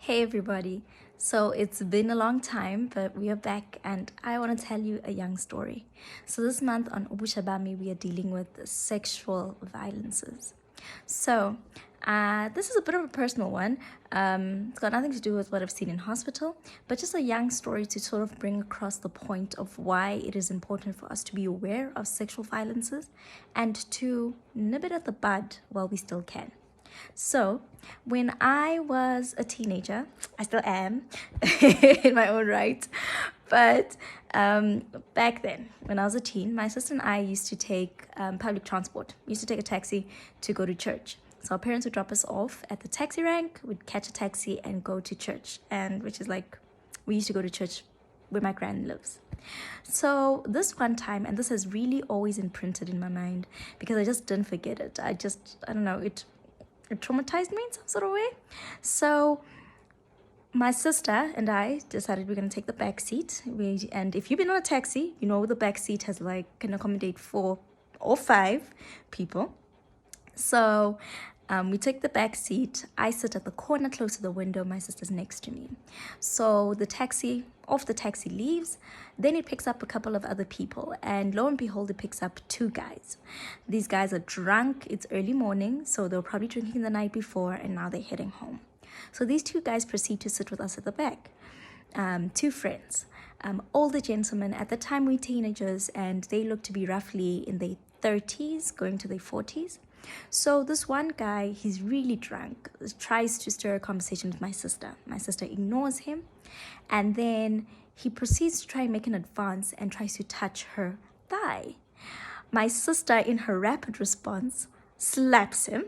Hey everybody. So it's been a long time, but we are back and I want to tell you a young story. So this month on Ubusha Bami, we are dealing with sexual violences. So this is a bit of a personal one. It's got nothing to do with what I've seen in hospital, but just a young story to sort of bring across the point of why it is important for us to be aware of sexual violences and to nip it at the bud while we still can. So, when I was a teenager, I still am in my own right, but back then, when I was a teen, my sister and I used to take public transport. We used to take a taxi to go to church. So our parents would drop us off at the taxi rank, we'd catch a taxi and go to church, and which is like, we used to go to church where my gran lives. So this one time, and this has really always imprinted in my mind because I just didn't forget it. I don't know, it traumatized me in some sort of way. So my sister and I decided we're going to take the back seat. And if you've been on a taxi, you know the back seat has can accommodate 4 or 5 people. So we take the back seat. I sit at the corner close to the window. My sister's next to me. So the taxi leaves. Then it picks up a couple of other people. And lo and behold, it picks up 2 guys. These guys are drunk. It's early morning. So they were probably drinking the night before. And now they're heading home. So these 2 guys proceed to sit with us at the back. 2 friends. Older gentlemen. At the time, we're teenagers. And they look to be roughly in their 30s, going to their 40s. So this one guy, he's really drunk, tries to stir a conversation with my sister. My sister ignores him, and then he proceeds to try and make an advance and tries to touch her thigh. My sister, in her rapid response, slaps him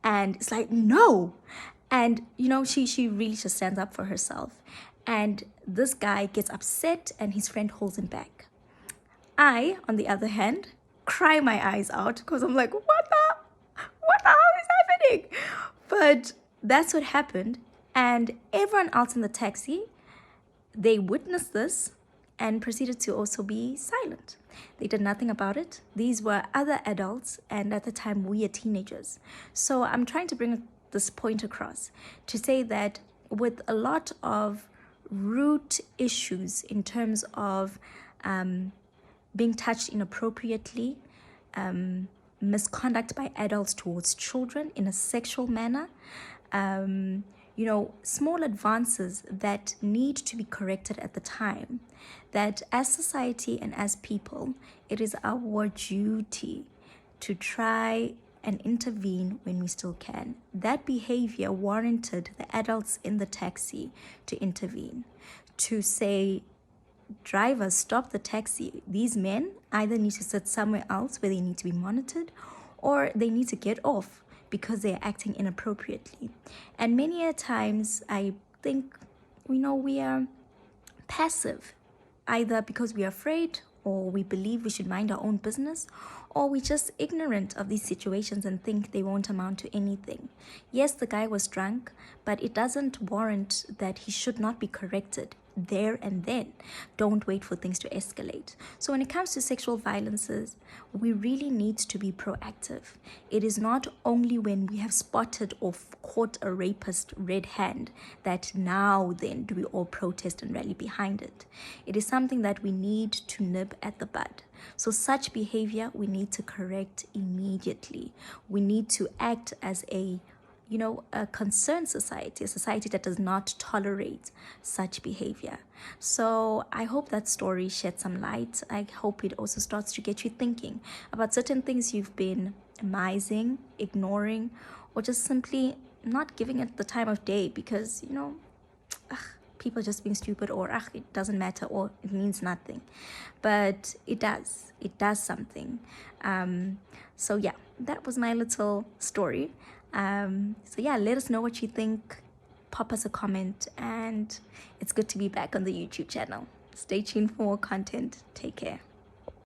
and it's like, no. And, she really just stands up for herself. And this guy gets upset and his friend holds him back. I, on the other hand, cry my eyes out because I'm like, what the hell is happening? But that's what happened. And everyone else in the taxi, they witnessed this and proceeded to also be silent. They did nothing about it. These were other adults, and at the time we are teenagers. So I'm trying to bring this point across to say that with a lot of root issues in terms of being touched inappropriately, misconduct by adults towards children in a sexual manner, small advances that need to be corrected at the time, that as society and as people, it is our duty to try and intervene when we still can. That behavior warranted the adults in the taxi to intervene, to say, drivers, stop the taxi. These men either need to sit somewhere else where they need to be monitored, or they need to get off because they're acting inappropriately. And many a times I think we are passive, either because we are afraid, or we believe we should mind our own business, or we're just ignorant of these situations and think they won't amount to anything. Yes, the guy was drunk, but it doesn't warrant that he should not be corrected there and then. Don't wait for things to escalate. So when it comes to sexual violences, we really need to be proactive. It is not only when we have spotted or caught a rapist red hand that now then do we all protest and rally behind it. It is something that we need to nip at the bud. So such behavior we need to correct immediately. We need to act as a concerned society, a society that does not tolerate such behavior. So I hope that story shed some light. I hope it also starts to get you thinking about certain things you've been mising, ignoring, or just simply not giving it the time of day because, people just being stupid, or it doesn't matter, or it means nothing. But it does something. So yeah, that was my little story. Let us know what you think. Pop us a comment, and it's good to be back on the YouTube channel. Stay tuned for more content. Take care.